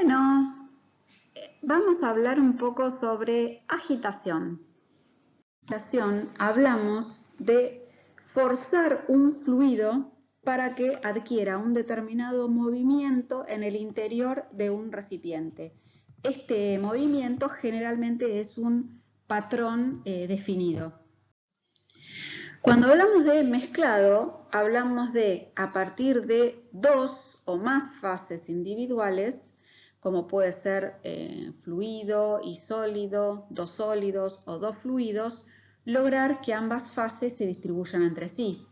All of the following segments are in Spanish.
Bueno, vamos a hablar un poco sobre agitación. En agitación hablamos de forzar un fluido para que adquiera un determinado movimiento en el interior de un recipiente. Este movimiento generalmente es un patrón definido. Cuando hablamos de mezclado, hablamos de a partir de dos o más fases individuales, como puede ser fluido y sólido, dos sólidos o dos fluidos, lograr que ambas fases se distribuyan entre sí.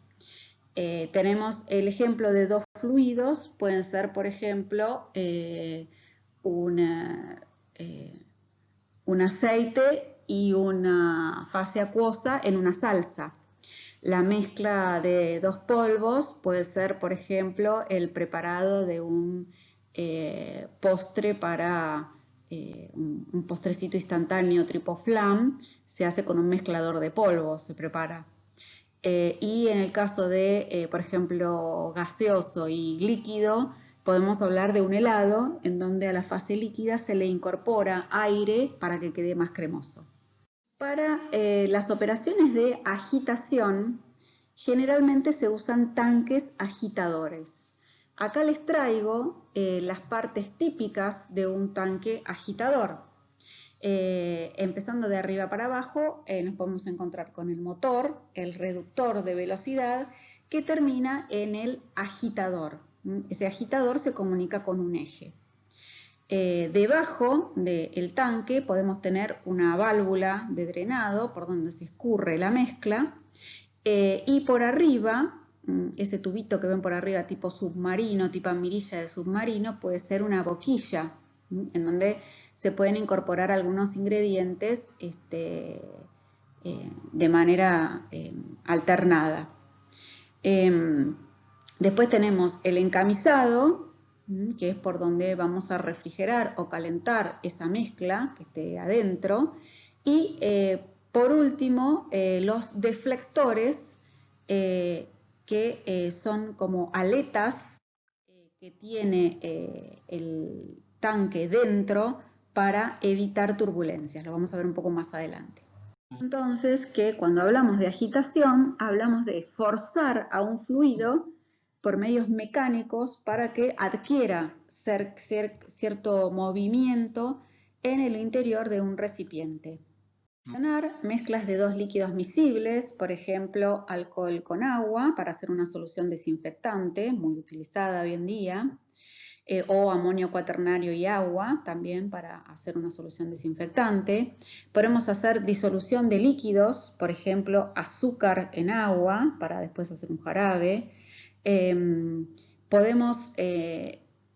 Tenemos el ejemplo de dos fluidos, pueden ser, por ejemplo, un aceite y una fase acuosa en una salsa. La mezcla de dos polvos puede ser, por ejemplo, el preparado de un postre para un postrecito instantáneo tipo flan, se hace con un mezclador de polvos, se prepara. Y en el caso de, por ejemplo, gaseoso y líquido, podemos hablar de un helado en donde a la fase líquida se le incorpora aire para que quede más cremoso. Para las operaciones de agitación, generalmente se usan tanques agitadores. Acá les traigo las partes típicas de un tanque agitador. Empezando de arriba para abajo, nos podemos encontrar con el motor, el reductor de velocidad, que termina en el agitador. Ese agitador se comunica con un eje. Debajo del tanque podemos tener una válvula de drenado por donde se escurre la mezcla y por arriba, ese tubito que ven por arriba tipo submarino, tipo mirilla de submarino, puede ser una boquilla en donde se pueden incorporar algunos ingredientes de manera alternada. Después tenemos el encamisado, que es por donde vamos a refrigerar o calentar esa mezcla que esté adentro. Y por último, los deflectores, que son como aletas que tiene el tanque dentro para evitar turbulencias. Lo vamos a ver un poco más adelante. Entonces, que cuando hablamos de agitación, hablamos de forzar a un fluido por medios mecánicos para que adquiera cierto movimiento en el interior de un recipiente. Mezclas de dos líquidos miscibles, por ejemplo, alcohol con agua para hacer una solución desinfectante, muy utilizada hoy en día, o amonio cuaternario y agua, también para hacer una solución desinfectante. Podemos hacer disolución de líquidos, por ejemplo, azúcar en agua, para después hacer un jarabe. Podemos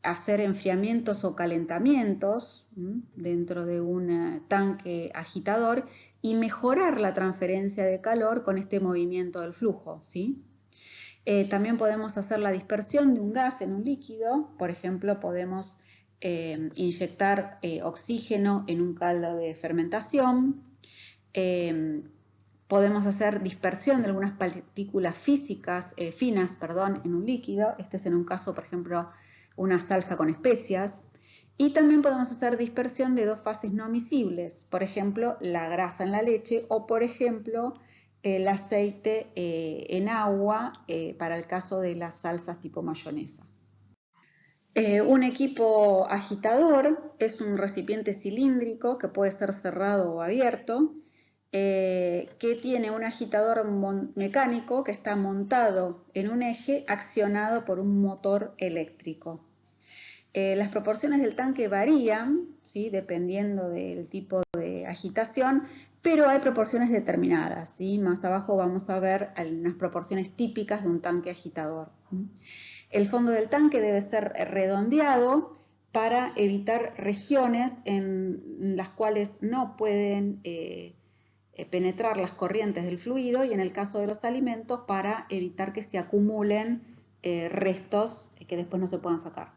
hacer enfriamientos o calentamientos dentro de un tanque agitador y mejorar la transferencia de calor con este movimiento del flujo, ¿sí? También podemos hacer la dispersión de un gas en un líquido, por ejemplo, podemos inyectar oxígeno en un caldo de fermentación, podemos hacer dispersión de algunas partículas finas, en un líquido, este es en un caso, por ejemplo, una salsa con especias, y también podemos hacer dispersión de dos fases no miscibles, por ejemplo, la grasa en la leche o, por ejemplo, el aceite en agua para el caso de las salsas tipo mayonesa. Un equipo agitador es un recipiente cilíndrico que puede ser cerrado o abierto, que tiene un agitador mecánico que está montado en un eje accionado por un motor eléctrico. Las proporciones del tanque varían, ¿sí?, dependiendo del tipo de agitación, pero hay proporciones determinadas, ¿sí? Más abajo vamos a ver algunas proporciones típicas de un tanque agitador. El fondo del tanque debe ser redondeado para evitar regiones en las cuales no pueden penetrar las corrientes del fluido y en el caso de los alimentos para evitar que se acumulen restos que después no se puedan sacar.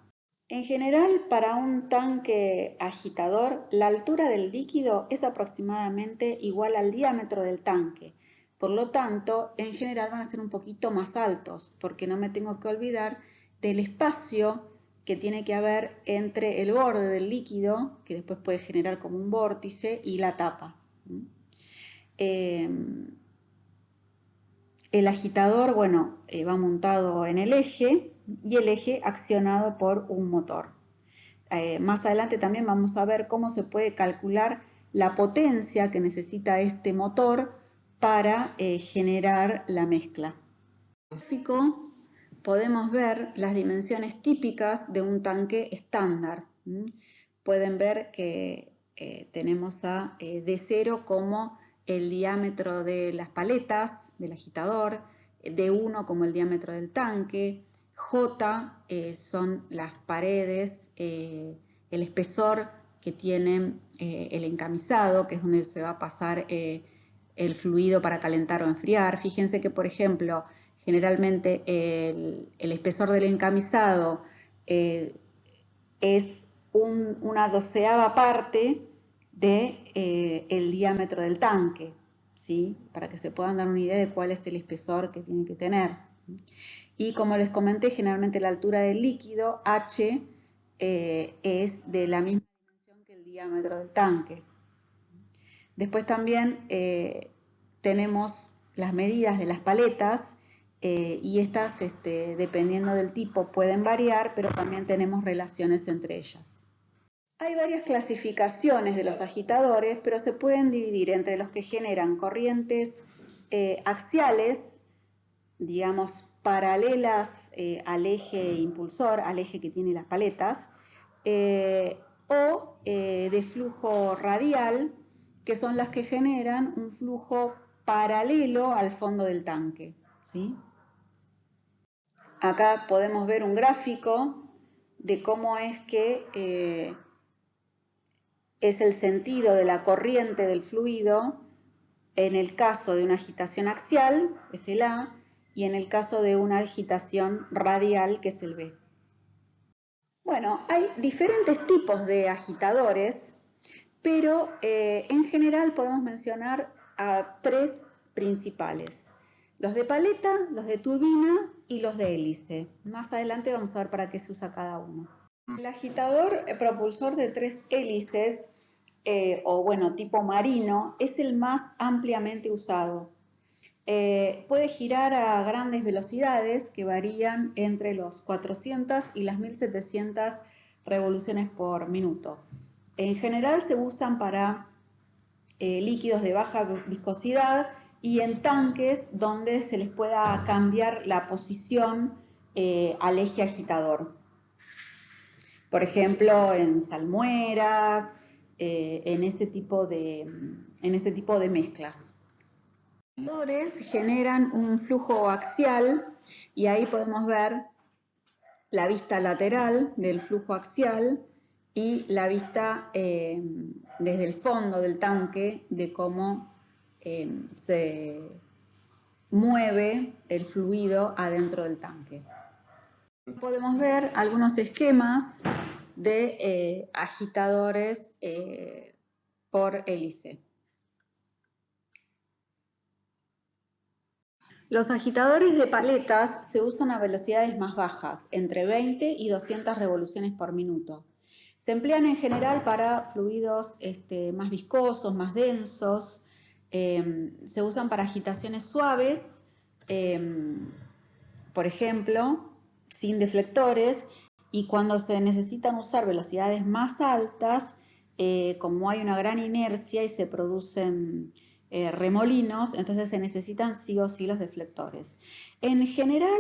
En general, para un tanque agitador, la altura del líquido es aproximadamente igual al diámetro del tanque. Por lo tanto, en general van a ser un poquito más altos, porque no me tengo que olvidar del espacio que tiene que haber entre el borde del líquido, que después puede generar como un vórtice, y la tapa. El agitador, bueno, va montado en el eje y el eje accionado por un motor. Más adelante también vamos a ver cómo se puede calcular la potencia que necesita este motor para generar la mezcla. En el gráfico podemos ver las dimensiones típicas de un tanque estándar. Pueden ver que tenemos a D0 como el diámetro de las paletas del agitador, D1 como el diámetro del tanque, J son las paredes, el espesor que tiene el encamisado, que es donde se va a pasar el fluido para calentar o enfriar. Fíjense que, por ejemplo, generalmente el espesor del encamisado es una 12ª parte del diámetro del tanque, ¿sí? Para que se puedan dar una idea de cuál es el espesor que tiene que tener. Y como les comenté, generalmente la altura del líquido, H, es de la misma dimensión que el diámetro del tanque. Después también tenemos las medidas de las paletas y estas, dependiendo del tipo, pueden variar, pero también tenemos relaciones entre ellas. Hay varias clasificaciones de los agitadores, pero se pueden dividir entre los que generan corrientes axiales, digamos, paralelas al eje impulsor, al eje que tiene las paletas, o de flujo radial, que son las que generan un flujo paralelo al fondo del tanque, ¿sí? Acá podemos ver un gráfico de cómo es que es el sentido de la corriente del fluido en el caso de una agitación axial, es el A, y en el caso de una agitación radial, que es el B. Bueno, hay diferentes tipos de agitadores, pero en general podemos mencionar a 3 principales. Los de paleta, los de turbina y los de hélice. Más adelante vamos a ver para qué se usa cada uno. El agitador propulsor de 3 hélices, o bueno, tipo marino, es el más ampliamente usado. Puede girar a grandes velocidades que varían entre los 400 y las 1700 revoluciones por minuto. En general se usan para líquidos de baja viscosidad y en tanques donde se les pueda cambiar la posición al eje agitador. Por ejemplo, en salmueras, en ese tipo de mezclas. Los agitadores generan un flujo axial y ahí podemos ver la vista lateral del flujo axial y la vista desde el fondo del tanque de cómo se mueve el fluido adentro del tanque. Podemos ver algunos esquemas de agitadores por hélice. Los agitadores de paletas se usan a velocidades más bajas, entre 20 y 200 revoluciones por minuto. Se emplean en general para fluidos más viscosos, más densos. Se usan para agitaciones suaves, por ejemplo, sin deflectores, y cuando se necesitan usar velocidades más altas, como hay una gran inercia y se producen remolinos, entonces se necesitan sí o sí los deflectores. En general,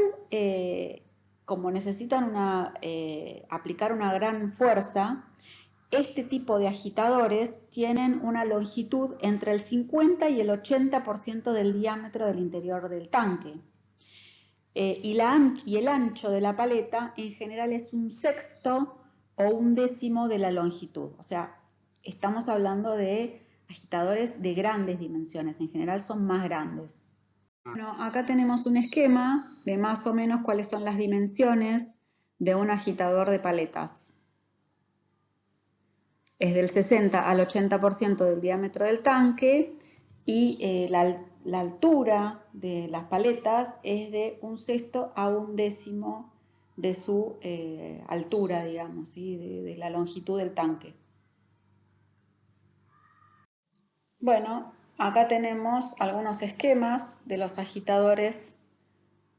como necesitan aplicar una gran fuerza, este tipo de agitadores tienen una longitud entre el 50 y el 80% del diámetro del interior del tanque. Y el ancho de la paleta en general es 1/6 o 1/10 de la longitud. O sea, estamos hablando de agitadores de grandes dimensiones, en general son más grandes. Bueno, acá tenemos un esquema de más o menos cuáles son las dimensiones de un agitador de paletas. Es del 60 al 80% del diámetro del tanque y la altura de las paletas es de 1/6 a 1/10 de su altura, digamos, ¿sí? de la longitud del tanque. Bueno, acá tenemos algunos esquemas de los agitadores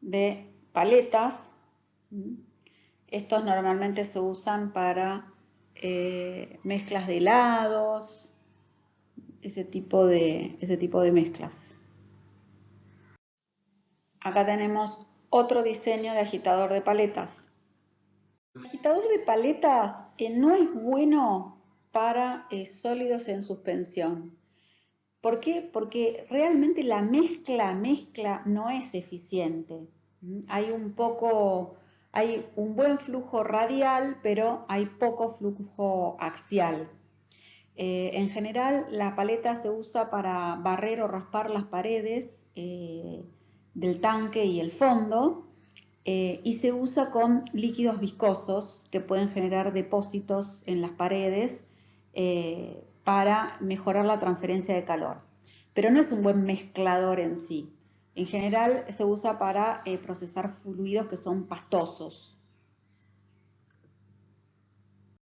de paletas. Estos normalmente se usan para mezclas de helados, ese tipo de mezclas. Acá tenemos otro diseño de agitador de paletas. El agitador de paletas no es bueno para sólidos en suspensión. ¿Por qué? Porque realmente la mezcla no es eficiente. Hay un buen flujo radial, pero hay poco flujo axial. En general, la paleta se usa para barrer o raspar las paredes del tanque y el fondo, y se usa con líquidos viscosos que pueden generar depósitos en las paredes para mejorar la transferencia de calor. Pero no es un buen mezclador en sí. En general se usa para procesar fluidos que son pastosos.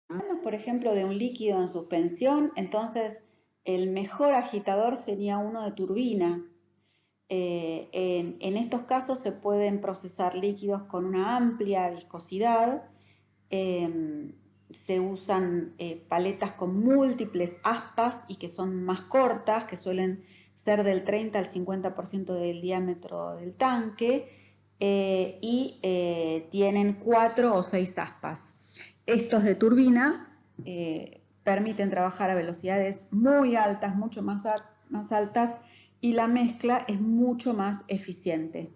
Hablamos, por ejemplo, de un líquido en suspensión, entonces el mejor agitador sería uno de turbina. En estos casos se pueden procesar líquidos con una amplia viscosidad. Se usan paletas con múltiples aspas y que son más cortas, que suelen ser del 30 al 50% del diámetro del tanque, y tienen 4 o 6 aspas. Estos de turbina permiten trabajar a velocidades muy altas, mucho más altas, y la mezcla es mucho más eficiente.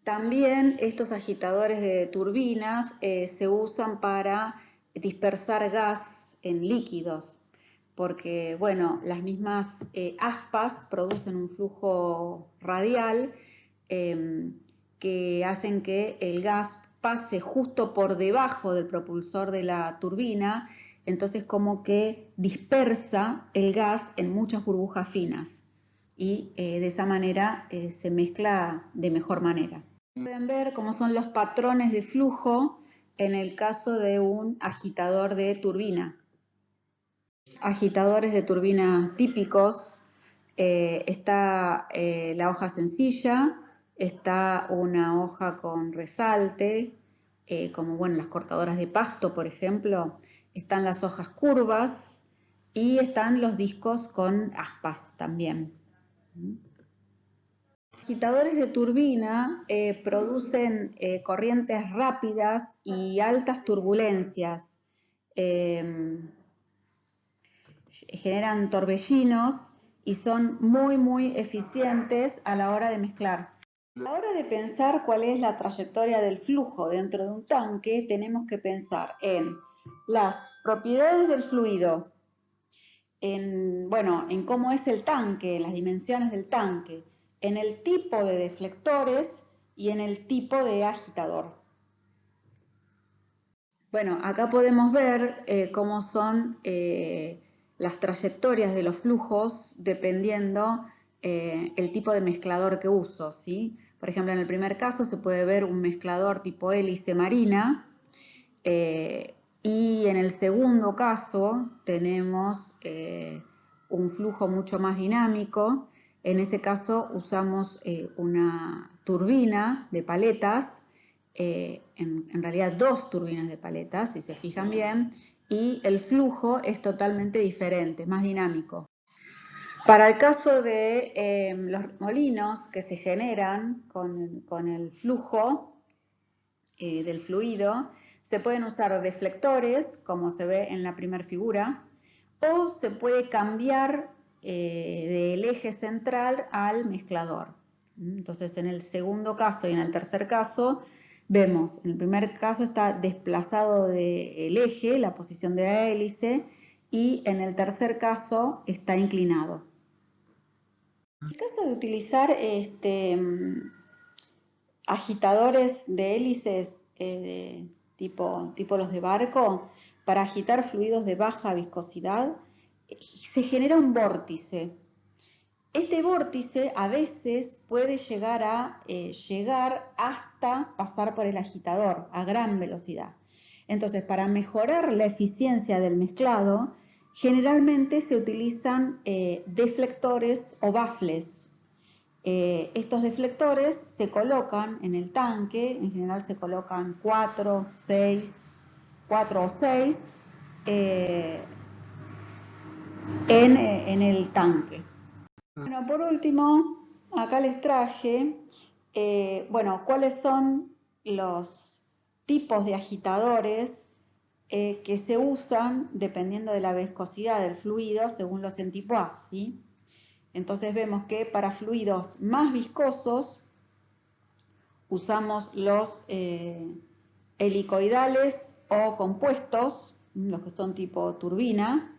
También estos agitadores de turbinas se usan para dispersar gas en líquidos, porque bueno, las mismas aspas producen un flujo radial que hacen que el gas pase justo por debajo del propulsor de la turbina, entonces como que dispersa el gas en muchas burbujas finas y de esa manera se mezcla de mejor manera. Pueden ver cómo son los patrones de flujo en el caso de un agitador de turbina. Agitadores de turbina típicos, está la hoja sencilla, está una hoja con resalte, como bueno, las cortadoras de pasto, por ejemplo, están las hojas curvas y están los discos con aspas también. Agitadores de turbina producen corrientes rápidas y altas turbulencias. Generan torbellinos y son muy eficientes a la hora de mezclar. A la hora de pensar cuál es la trayectoria del flujo dentro de un tanque, tenemos que pensar en las propiedades del fluido, en cómo es el tanque, en las dimensiones del tanque, en el tipo de deflectores y en el tipo de agitador. Bueno, acá podemos ver cómo son las trayectorias de los flujos dependiendo el tipo de mezclador que uso, ¿sí? Por ejemplo, en el primer caso se puede ver un mezclador tipo hélice marina, y en el segundo caso tenemos un flujo mucho más dinámico. En ese caso usamos una turbina de paletas, en realidad 2 turbinas de paletas, si se fijan bien, y el flujo es totalmente diferente, más dinámico. Para el caso de los molinos que se generan con el flujo del fluido, se pueden usar deflectores, como se ve en la primera figura, o se puede cambiar del eje central al mezclador. Entonces, en el segundo caso y en el tercer caso, vemos, en el primer caso está desplazado del eje, la posición de la hélice, y en el tercer caso está inclinado. En el caso de utilizar agitadores de hélices tipo los de barco, para agitar fluidos de baja viscosidad, se genera un vórtice. Este vórtice a veces puede llegar hasta pasar por el agitador a gran velocidad. Entonces, para mejorar la eficiencia del mezclado, generalmente se utilizan deflectores o baffles. Estos deflectores se colocan en el tanque, en general se colocan 4 o 6 en el tanque. Bueno, por último, acá les traje, cuáles son los tipos de agitadores que se usan dependiendo de la viscosidad del fluido según los centipoise, ¿sí? Entonces vemos que para fluidos más viscosos usamos los helicoidales o compuestos, los que son tipo turbina,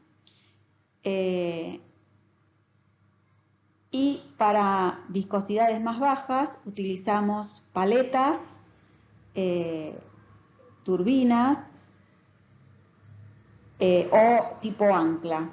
y para viscosidades más bajas utilizamos paletas, turbinas o tipo ancla.